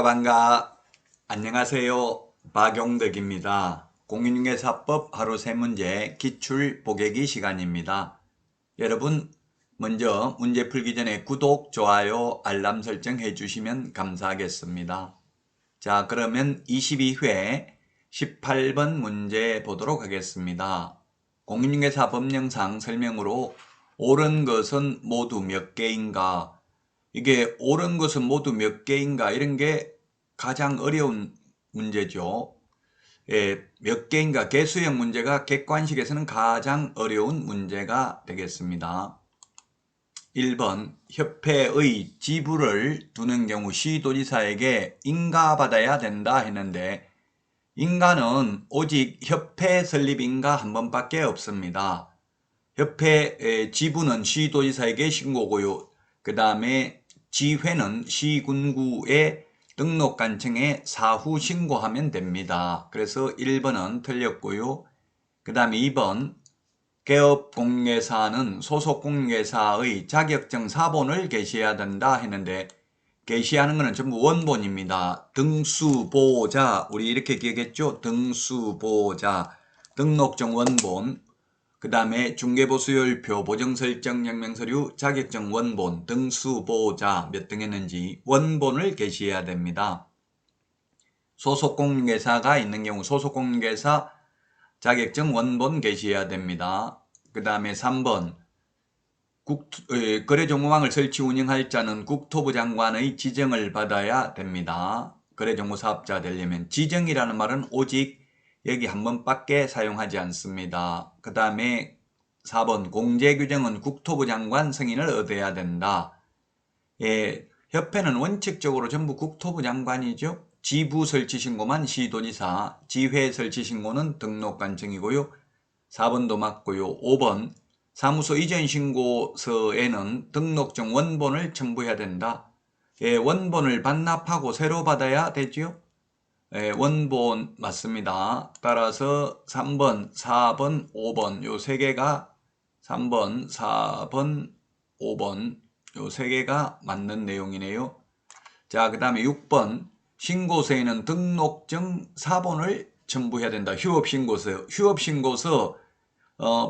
반가. 안녕하세요. 박용덕입니다. 공인중개사법 하루 3문제 기출 보객이 시간입니다. 여러분 먼저 문제 풀기 전에 구독, 좋아요, 알람 설정 해주시면 감사하겠습니다. 자, 그러면 22회 18번 문제 보도록 하겠습니다. 공인중개사 법령상 설명으로 옳은 것은 모두 몇 개인가? 이게 옳은 것은 모두 몇 개인가? 이런 게 가장 어려운 문제죠. 몇 개인가? 개수형 문제가 객관식에서는 가장 어려운 문제가 되겠습니다. 1번 협회의 지부를 두는 경우 시도지사에게 인가받아야 된다 했는데 인가는 오직 협회 설립 인가 한 번밖에 없습니다. 협회 지부는 시도지사에게 신고고요. 그 다음에 지회는 시군구에 등록관청에 사후 신고하면 됩니다. 그래서 1번은 틀렸고요. 그 다음에 2번 개업공인중개사는 소속공인중개사의 자격증 사본을 게시해야 된다 했는데 게시하는 것은 전부 원본입니다. 등수보자, 우리 이렇게 기억했죠? 등수보자, 등록증 원본, 그 다음에 중개보수율표, 보정설정영명서류, 자격증 원본, 등수보자 몇 등 했는지 원본을 게시해야 됩니다. 소속공인중개사가 있는 경우 소속공인중개사 자격증 원본 게시해야 됩니다. 그 다음에 3번 거래정보망을 설치 운영할 자는 국토부 장관의 지정을 받아야 됩니다. 거래정보 사업자 되려면 지정이라는 말은 오직 여기 한 번밖에 사용하지 않습니다. 그 다음에 4번 공제규정은 국토부 장관 승인을 얻어야 된다. 협회는 원칙적으로 전부 국토부 장관이죠. 지부 설치 신고만 시도지사, 지회 설치 신고는 등록관청이고요. 4번도 맞고요. 5번 사무소 이전 신고서에는 등록증 원본을 첨부해야 된다. 원본을 반납하고 새로 받아야 되죠. 원본 맞습니다. 따라서 3번, 4번, 5번 요 세 개가 3번, 4번, 5번 요 세 개가 맞는 내용이네요. 자, 그 다음에 6번 신고서에는 등록증 사본을 첨부해야 된다. 휴업신고서,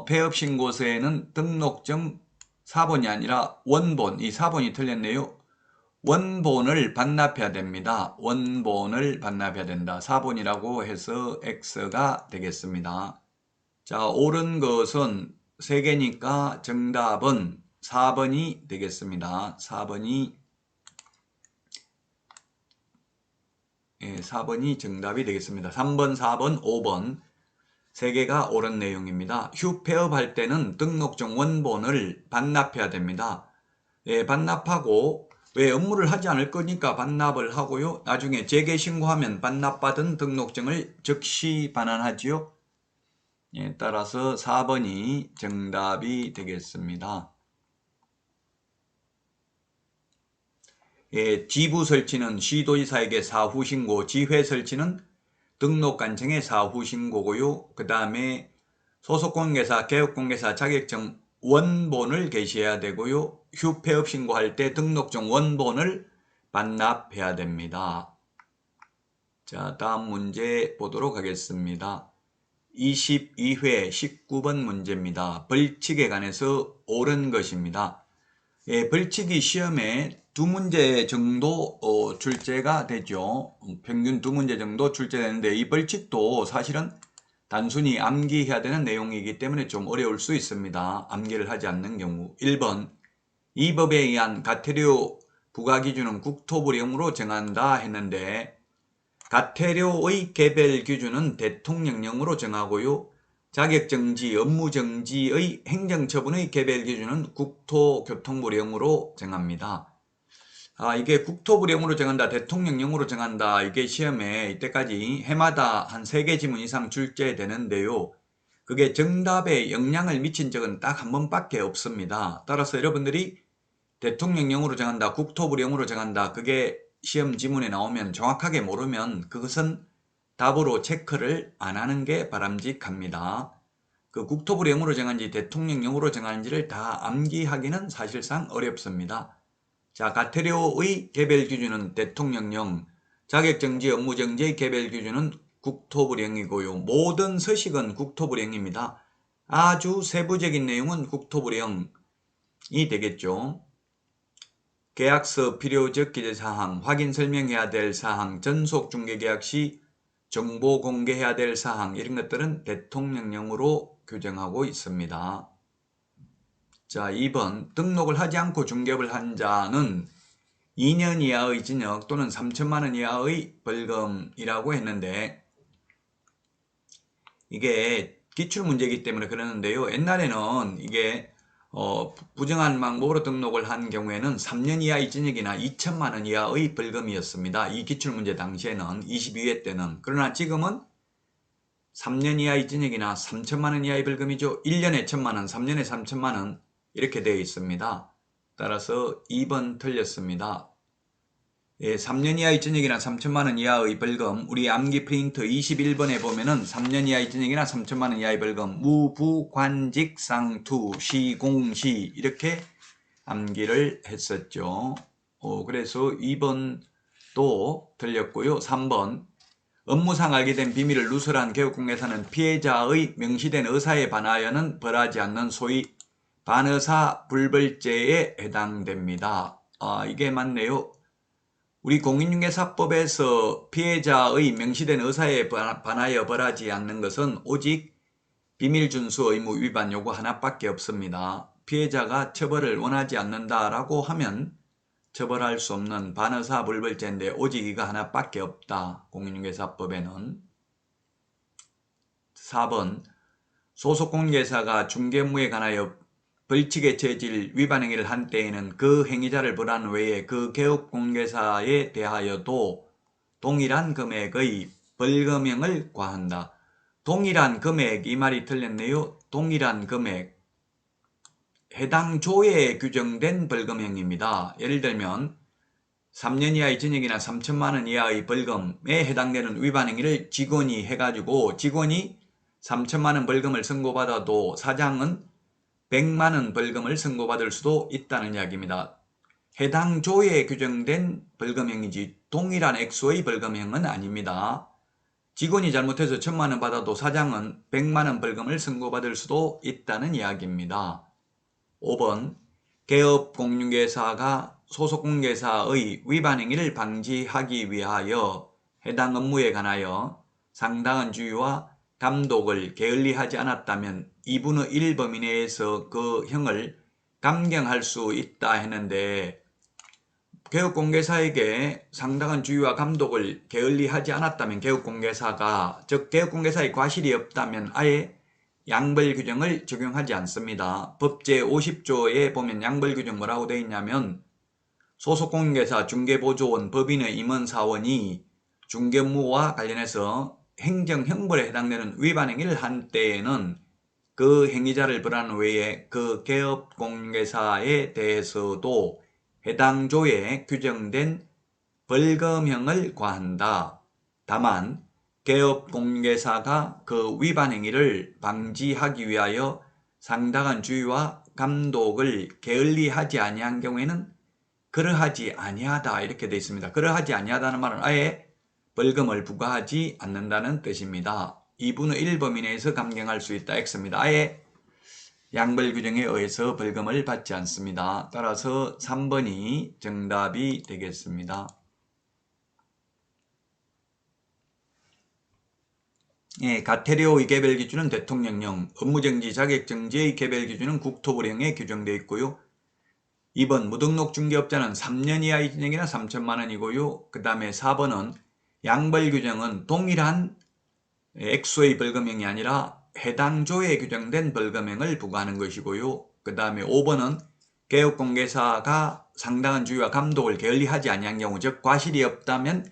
폐업신고서에는 등록증 사본이 아니라 원본, 이 사본이 틀렸네요. 원본을 반납해야 됩니다. 원본을 반납해야 된다. 4번이라고 해서 X가 되겠습니다. 자, 옳은 것은 3개니까 정답은 4번이 되겠습니다. 4번이 정답이 되겠습니다. 3번, 4번, 5번 3개가 옳은 내용입니다. 휴폐업할 때는 등록증 원본을 반납해야 됩니다. 반납하고 왜 업무를 하지 않을 거니까 반납을 하고요. 나중에 재개신고하면 반납받은 등록증을 즉시 반환하지요. 따라서 4번이 정답이 되겠습니다. 지부 설치는 시도지사에게 사후 신고, 지회 설치는 등록관청에 사후 신고고요. 그 다음에 소속공인중개사, 개업공인중개사 자격증 원본을 게시해야 되고요. 휴폐업 신고할 때 등록증 원본을 반납해야 됩니다. 자, 다음 문제 보도록 하겠습니다. 22회 19번 문제입니다. 벌칙에 관해서 옳은 것입니다. 벌칙이 시험에 2문제 정도 출제가 되죠. 평균 2문제 정도 출제되는데 이 벌칙도 사실은 단순히 암기해야 되는 내용이기 때문에 좀 어려울 수 있습니다. 암기를 하지 않는 경우. 1번 이 법에 의한 가태료 부과기준은 국토부령으로 정한다 했는데 가태료의 개별 기준은 대통령령으로 정하고요. 자격정지, 업무정지의 행정처분의 개별 기준은 국토교통부령으로 정합니다. 이게 국토부령으로 정한다, 대통령령으로 정한다. 이게 시험에 이때까지 해마다 한 3개 지문 이상 출제되는데요. 그게 정답에 영향을 미친 적은 딱 한 번밖에 없습니다. 따라서 여러분들이 대통령령으로 정한다, 국토부령으로 정한다. 그게 시험 지문에 나오면 정확하게 모르면 그것은 답으로 체크를 안 하는 게 바람직합니다. 그 국토부령으로 정한지 대통령령으로 정한지를 다 암기하기는 사실상 어렵습니다. 자, 가태료의 개별 기준은 대통령령, 자격정지, 업무정지의 개별 기준은 국토부령이고요. 모든 서식은 국토부령입니다. 아주 세부적인 내용은 국토부령이 되겠죠. 계약서 필요적 기재사항, 확인 설명해야 될 사항, 전속 중개계약 시 정보 공개해야 될 사항, 이런 것들은 대통령령으로 규정하고 있습니다. 자, 2번 등록을 하지 않고 중개업을 한 자는 2년 이하의 징역 또는 3천만 원 이하의 벌금이라고 했는데, 이게 기출문제이기 때문에 그러는데요. 옛날에는 이게 부정한 방법으로 등록을 한 경우에는 3년 이하의 징역이나 2천만 원 이하의 벌금이었습니다. 이 기출문제 당시에는 22회 때는. 그러나 지금은 3년 이하의 징역이나 3천만 원 이하의 벌금이죠. 1년에 1천만 원, 3년에 3천만 원 이렇게 되어 있습니다. 따라서 2번 틀렸습니다. 예, 3년 이하의 징역이나 3천만 원 이하의 벌금, 우리 암기 프린트 21번에 보면은 3년 이하의 징역이나 3천만 원 이하의 벌금, 무부관직상투 시공시 이렇게 암기를 했었죠. 그래서 2번도 틀렸고요. 3번 업무상 알게 된 비밀을 누설한 개업공개사는 피해자의 명시된 의사에 반하여는 벌하지 않는 소위 반의사 불벌죄에 해당됩니다. 이게 맞네요. 우리 공인중개사법에서 피해자의 명시된 의사에 반하여 벌하지 않는 것은 오직 비밀준수 의무 위반 요구 하나밖에 없습니다. 피해자가 처벌을 원하지 않는다라고 하면 처벌할 수 없는 반의사 불벌죄인데 오직 이거 하나밖에 없다. 공인중개사법에는. 4번 소속공개사가 중개업무에 관하여 벌칙에 처해질 위반 행위를 한 때에는 그 행위자를 벌한 외에 그 개업공개사에 대하여도 동일한 금액의 벌금형을 과한다. 동일한 금액, 이 말이 틀렸네요. 동일한 금액. 해당 조에 규정된 벌금형입니다. 예를 들면 3년 이하의 징역이나 3천만 원 이하의 벌금에 해당되는 위반 행위를 직원이 해가지고 직원이 3천만 원 벌금을 선고받아도 사장은 100만 원 벌금을 선고받을 수도 있다는 이야기입니다. 해당 조에 규정된 벌금형이지 동일한 액수의 벌금형은 아닙니다. 직원이 잘못해서 1,000만 원 받아도 사장은 100만 원 벌금을 선고받을 수도 있다는 이야기입니다. 5번 개업공인중개사가 소속공개사의 위반 행위를 방지하기 위하여 해당 업무에 관하여 상당한 주의와 감독을 게을리하지 않았다면 2분의 1 범위 내에서 그 형을 감경할 수 있다 했는데, 개업공개사에게 상당한 주의와 감독을 게을리하지 않았다면 개업공개사가, 즉 개업공개사의 과실이 없다면 아예 양벌 규정을 적용하지 않습니다. 법 제50조에 보면 양벌 규정 뭐라고 되어 있냐면, 소속공개사, 중개보조원, 법인의 임원사원이 중개업무와 관련해서 행정형벌에 해당되는 위반 행위를 한 때에는 그 행위자를 벌하는 외에 그 개업공개사에 대해서도 해당 조에 규정된 벌금형을 과한다. 다만 개업공개사가 그 위반 행위를 방지하기 위하여 상당한 주의와 감독을 게을리하지 아니한 경우에는 그러하지 아니하다 이렇게 되어 있습니다. 그러하지 아니하다는 말은 아예 벌금을 부과하지 않는다는 뜻입니다. 2분의 1 범위 내에서 감경할 수 있다 X입니다. 아예 양벌 규정에 의해서 벌금을 받지 않습니다. 따라서 3번이 정답이 되겠습니다. 예, 가태료의 개별 기준은 대통령령, 업무정지, 자격정지의 개별 기준은 국토부령에 규정되어 있고요. 2번 무등록 중개업자는 3년 이하의 징역이나 3천만 원이고요. 그 다음에 4번은 양벌 규정은 동일한 액수의 벌금형이 아니라 해당 조에 규정된 벌금형을 부과하는 것이고요. 그 다음에 5번은 개업공개사가 상당한 주의와 감독을 게을리하지 아니한 경우, 즉 과실이 없다면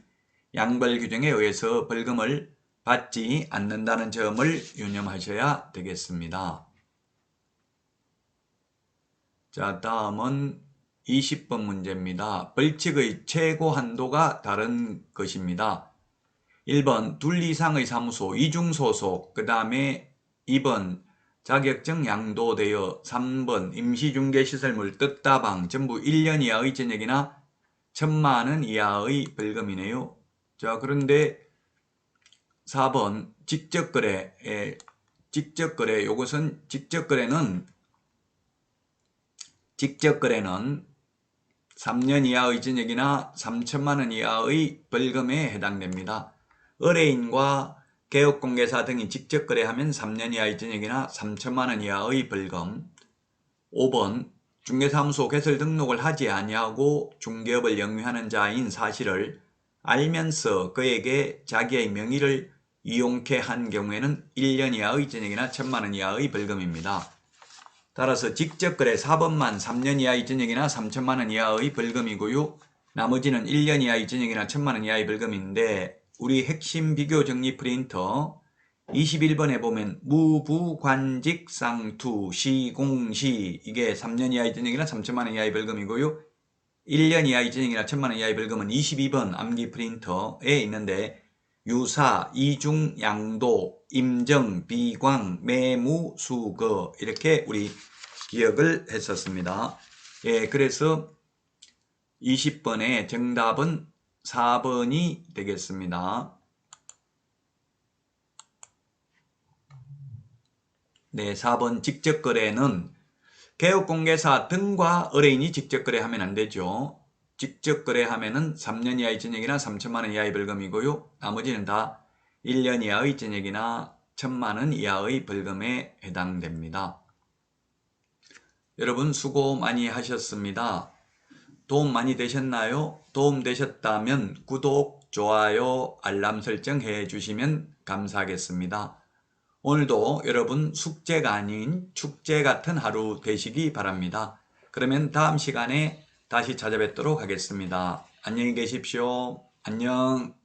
양벌 규정에 의해서 벌금을 받지 않는다는 점을 유념하셔야 되겠습니다. 자, 다음은 20번 문제입니다. 벌칙의 최고 한도가 다른 것입니다. 1번 둘 이상의 사무소, 이중소속, 그 다음에 2번 자격증 양도되어, 3번 임시중개시설물 뜻다방, 전부 1년 이하의 전역이나 1,000만 원 이하의 벌금이네요. 자, 그런데 4번 직접거래, 직접거래, 요것은 직접거래는 3년 이하의 전역이나 3,000만 원 이하의 벌금에 해당됩니다. 의뢰인과 개업공개사 등이 직접 거래하면 3년 이하의 전역이나 3,000만 원 이하의 벌금. 5번 중개사무소 개설 등록을 하지 아니하고 중개업을 영위하는 자인 사실을 알면서 그에게 자기의 명의를 이용케 한 경우에는 1년 이하의 전역이나 1,000만 원 이하의 벌금입니다. 따라서 직접거래 4번만 3년 이하의 전역이나 3,000만 원 이하의 벌금이고요. 나머지는 1년 이하의 전역이나 1,000만 원 이하의 벌금인데, 우리 핵심 비교 정리 프린터 21번에 보면 무부관직상투 시공시, 이게 3년 이하의 전역이나 3,000만 원 이하의 벌금이고요. 1년 이하의 전역이나 1,000만 원 이하의 벌금은 22번 암기 프린터에 있는데, 유사, 이중, 양도, 임정, 비광, 매무, 수거, 이렇게 우리 기억을 했었습니다. 예, 그래서 20번의 정답은 4번이 되겠습니다. 네, 4번 직접거래는 개업공개사 등과 의뢰인이 직접거래하면 안 되죠. 직접거래하면은 3년 이하의 전역이나 3,000만 원 이하의 벌금이고요. 나머지는 다 1년 이하의 전역이나 1,000만 원 이하의 벌금에 해당됩니다. 여러분 수고 많이 하셨습니다. 도움 많이 되셨나요? 도움 되셨다면 구독, 좋아요, 알람 설정 해 주시면 감사하겠습니다. 오늘도 여러분 숙제가 아닌 축제 같은 하루 되시기 바랍니다. 그러면 다음 시간에 다시 찾아뵙도록 하겠습니다. 안녕히 계십시오. 안녕.